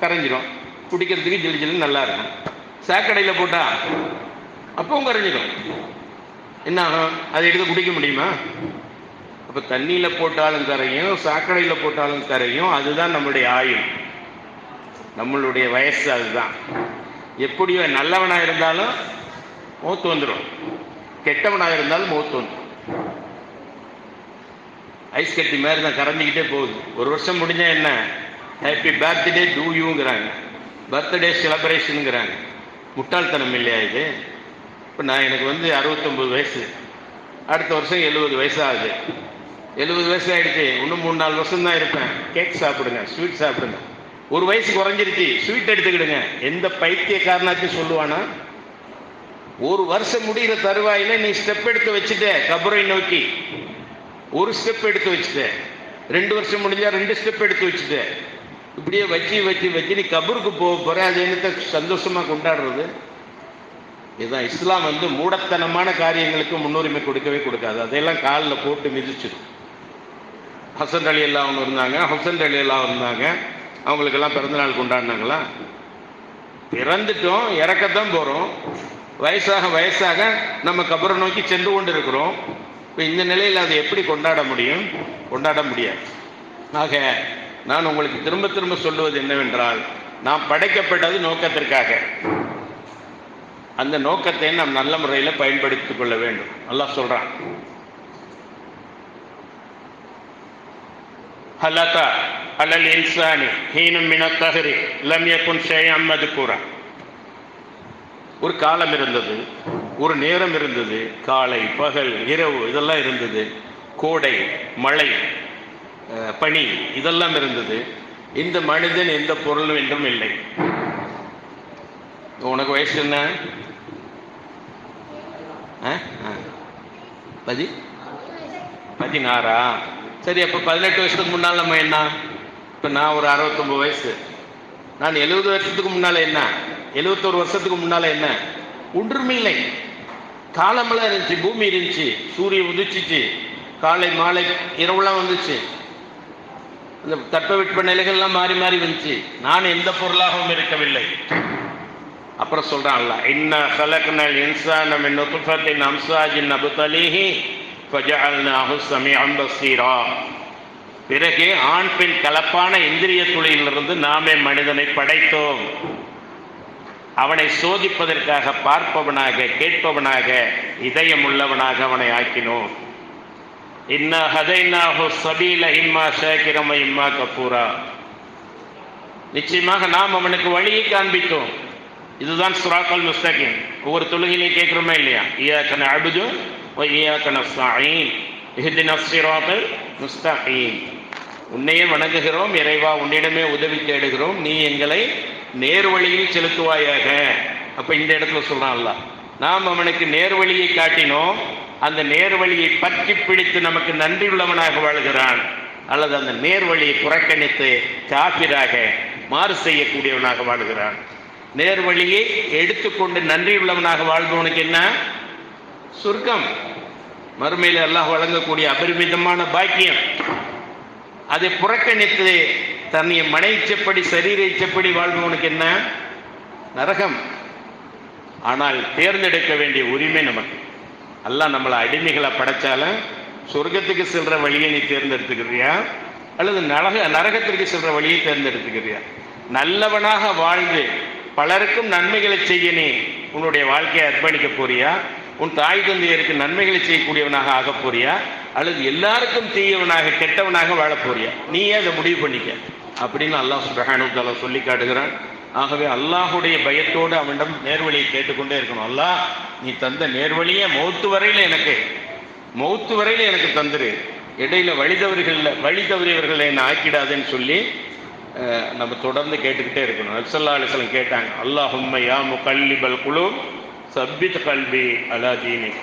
கரைஞ்சிடும். குடிக்கிறதுக்கு ஜில்லு ஜில்லுன்னு நல்லா இருக்கும். சாக்கடையில போட்டா அப்பவும் கரைஞ்சிடும். என்ன ஆகும்? அதை எடுத்து குடிக்க முடியுமா? அப்ப தண்ணியில போட்டாலும் கரையும், சாக்கடையில போட்டாலும் கரையும். அதுதான் நம்மளுடைய ஆயுள், நம்மளுடைய வயசு. அதுதான். எப்படியோ நல்லவனா இருந்தாலும் மௌத்து வந்துடும், கெட்டவனா இருந்தாலும் மௌத்து வந்துடும். ஐஸ் கட்டி மாதிரி தான் கரைஞ்சிக்கிட்டே போகுது. ஒரு வருஷம் முடிஞ்சா என்ன? ஹாப்பி பர்த்டே டூ யூங்கிறாங்க, பர்த்டே செலிப்ரேஷனுங்கிறாங்க. முட்டாள்தனம் இல்லையா இது? இப்போ எனக்கு 69 வயசு, அடுத்த வருஷம் 70 வயசு ஆகுது. 70 வயசு ஆகிடுச்சு, இன்னும் 3-4 வருஷம் தான் இருப்பேன். கேக் சாப்பிடுங்க, ஸ்வீட் சாப்பிடுங்க. ஒரு வயசு குறைஞ்சிருச்சு, ஸ்வீட் எடுத்துக்கிடுங்க. எந்த பைத்தியக்காரனாச்சும் சொல்லுவானா? ஒரு வருஷம் முடிகிற தருவாயில நீ ஸ்டெப் எடுத்து வச்சுட்ட கபரை நோக்கி, ஒரு ஸ்டெப் எடுத்து வச்சுட்ட. 2 வருஷம் முடிஞ்சா 2 ஸ்டெப் எடுத்து வச்சுட்ட. இப்படியே வச்சு வச்சு வச்சு நீ கபருக்கு போக போற. அது என்னத்தை சந்தோஷமா கொண்டாடுறது? இதுதான் இஸ்லாம். மூடத்தனமான காரியங்களுக்கு முன்னுரிமை கொடுக்கவே கொடுக்காது. அதையெல்லாம் காலில் போட்டு மிதிச்சிடும். ஹசன் அலி எல்லாம் அவங்க இருந்தாங்க, ஹசன் அலி எல்லாம் இருந்தாங்க. அவங்களுக்கெல்லாம் பிறந்தநாள் கொண்டாடினாங்களா? பிறந்துட்டோம், இறக்கத்தான் போகிறோம். வயசாக வயசாக நம்ம கபரை நோக்கி சென்று கொண்டு இருக்கிறோம். இப்போ இந்த நிலையில் அதை எப்படி கொண்டாட முடியும்? கொண்டாட முடியாது. ஆக நான் உங்களுக்கு திரும்ப திரும்ப சொல்லுவது என்னவென்றால், நாம் படைக்கப்பட்டது நோக்கத்திற்காக. அந்த நோக்கத்தை நாம் நல்ல முறையில் பயன்படுத்திக் கொள்ள வேண்டும். அல்லாஹ் சொல்றான், ஹலகா அலல் இன்சானி ஹீனும் மினத் தஹ்ரி லம் யகுன் ஷைஅன் மத்கூரா. ஒரு காலம் இருந்தது, ஒரு நேரம் இருந்தது, காலை பகல் இரவு இதெல்லாம் இருந்தது, கோடை மழை பனி இதெல்லாம் இருந்தது. இந்த மனிதன் எந்த பொருளும் என்றும் இல்லை. உனக்கு வயசு என்ன? 16. சரி, அப்போ 18 வருஷத்துக்கு முன்னால் நம்ம என்ன? இப்போ நான் ஒரு 69 வயசு. நான் 70 வருஷத்துக்கு முன்னால் என்ன? 71 வருஷத்துக்கு முன்னால் என்ன? ஒன்றுமில்லை. காலமெல்லாம் இருந்துச்சு, பூமி இருந்துச்சு, சூரியன் உதிச்சிச்சு, காலை மாலை இரவுலாம் வந்துச்சு, இந்த தட்பவெட்ப நிலைகள்லாம் மாறி மாறி வந்துச்சு. நான் எந்த பொருளாகவும் இருக்கவில்லை. அப்புறம் சொல்றான் அல்லாஹ், இன்னா கலக்னல் இன்சான மின் நுத்ஃபத்தின் அம்சாஜின் நப்தலீஹி ஃபஜஅல்நாஹு ஸமீஅன் பஸீரா. பிறகு ஆண் பெண் கலப்பான இந்திரிய துளியிலிருந்து நாமே மனிதனை படைத்தோம். அவனை சோதிப்பதற்காக பார்ப்பவனாக, கேட்பவனாக, இதயம் உள்ளவனாக அவனை ஆக்கினோம். இன்னா ஹதைனாஹு ஸபீல இம்மா ஷாக்கிரம் வ இம்மா கஃபூரா. நிச்சயமாக நாம் அவனுக்கு வழியை காண்பித்தோம். இதுதான் ஸிராத்தல் முஸ்தகீம். ஒவ்வொரு தொழுகையிலையும் கேட்கிறோமே இல்லையா? இய்யாக நஅபுது வ இய்யாக நஸ்தஈன் இஹ்தினஸ் ஸிராத்தல் முஸ்தகீம். உன்னையே வணங்குகிறோம் இறைவா, உன்னிடமே உதவி தேடுகிறோம், நீ எங்களை நேர்வழியில் செலுத்துவாயாக. அப்ப இந்த இடத்துல சொல்றான் அல்லாஹ், நாம் அவனுக்கு நேர்வழியை காட்டினோம், அந்த நேர்வழியை பற்றி பிடித்து நமக்கு நன்றி உள்ளவனாக வாழ்கிறான். அல்லது அந்த நேர்வழியை புறக்கணித்து காபிராக மாறு செய்யக்கூடியவனாக வாழ்கிறான். நேர்வழியை எடுத்துக்கொண்டு நன்றி உள்ளவனாக வாழ்பவனுக்கு என்ன? சொர்க்கம், மறுமையில் அல்லாஹ் வழங்கக்கூடிய அபரிமிதமான பாக்கியம். அதை புறக்கணித்து தன்னை மனைச்சப்படி சரீர இச்சப்படி வாழ்பவனுக்கு என்ன? நரகம். ஆனால் தேர்ந்தெடுக்க வேண்டிய உரிமை நமக்கு. அல்லாஹ் நம்மளை அடிமைகளை படைச்சாலும் சொர்க்கத்துக்கு செல்ற வழியை நீ தேர்ந்தெடுத்துக்கிறியா அல்லது நரகத்திற்கு செல்ற வழியை தேர்ந்தெடுத்துக்கிறியா? நல்லவனாக வாழ்ந்து பலருக்கும் நன்மைகளை செய்ய நீ உன்னுடைய வாழ்க்கையை அர்ப்பணிக்க போறியா? உன் தாய் தந்தையருக்கு நன்மைகளை செய்யக்கூடியவனாக ஆக போறியா? அல்லது எல்லாருக்கும் தீயவனாக கெட்டவனாக வாழ போறியா? நீயே அதை முடிவு பண்ணிக்க அப்படின்னு அல்லாஹ் சுப்ஹானஹு வ தஆலா சொல்லி காட்டுகிறான். ஆகவே அல்லாஹுடைய பயத்தோடு அவனிடம் நேர்வழியை கேட்டுக்கொண்டே இருக்கணும். அல்லாஹ், நீ தந்த நேர்வழியை மௌத்து வரையில் எனக்கு தந்துரு, இடையில வழி தவறியவர்களை என்னை ஆக்கிடாதுன்னு சொல்லி நம்ம தொடர்ந்து கேட்டுக்கிட்டே இருக்கணும். நபி ஸல்லல்லாஹு அலைஹி வஸல்லம் கேட்டாங்க, அல்லாஹும்ம யா முகல்லிபல் குலூப் சப்பித் கல்பி அலா தீனிக்.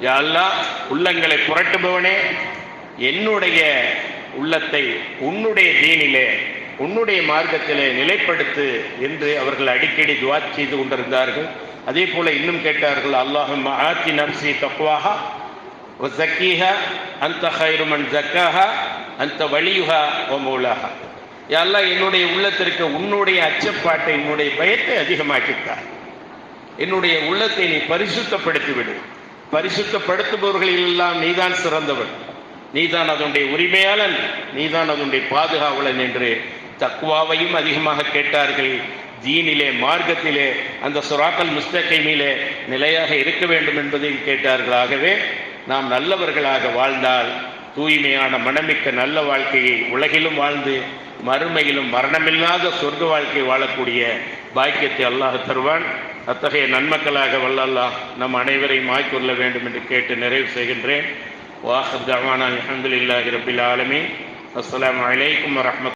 யா அல்லாஹ், உள்ளங்களை புரட்டுபவனே, என்னுடைய உள்ளத்தை உன்னுடைய தீனிலே, உன்னுடைய மார்க்கத்திலே நிலைப்படுத்து என்று அவர்கள் அடிக்கடி துஆ செய்து கொண்டிருந்தார்கள். அதே போல இன்னும் கேட்டார்கள், அல்லாஹும்ம ஆத்தி நஃப்ஸி தக்வாஹா வ ஸக்கீஹா அன்த கைரு மன் ஸக்காஹா அன்த வலியுஹா வ மௌலாஹா. யா அல்லாஹ், என்னுடைய உள்ளத்திற்கு உன்னுடைய அச்சப்பாட்டை, என்னுடைய பயத்தை அதிகமாக்கித்தார். என்னுடைய உள்ளத்தை நீ பரிசுத்தப்படுத்திவிடு. பரிசுத்தப்படுத்துபவர்களில் எல்லாம் நீதான் சிறந்தவன், நீதான் அதனுடைய உரிமையாளன், நீதான் அதனுடைய பாதுகாவலன் என்று தக்வாவையும் அதிகமாக கேட்டார்கள். தீனிலே, மார்க்கத்திலே, அந்த ஸிராத்தல் முஸ்தகீமிலே நிலையாக இருக்க வேண்டும் என்பதையும் கேட்டார்கள். ஆகவே நாம் நல்லவர்களாக வாழ்ந்தால் தூய்மையான மனமிக்க நல்ல வாழ்க்கையை உலகிலும் வாழ்ந்து மறுமையிலும் மரணமில்லாத சொர்க்க வாழ்க்கை வாழக்கூடிய பாக்கியத்தை அல்லாஹ் தருவான். அத்தகைய நன்மக்களாக வல்ல அல்லாஹ் நம் அனைவரையும் ஆக்கிக்கொள்ள வேண்டும் என்று கேட்டு நிறைவு செய்கின்றேன். வாஹிர் தஅவானா அல்ஹம்துலில்லாஹி ரப்பில் ஆலமீன். அஸ்ஸலாமு அலைக்கும் வரஹ்மத்துல்லாஹி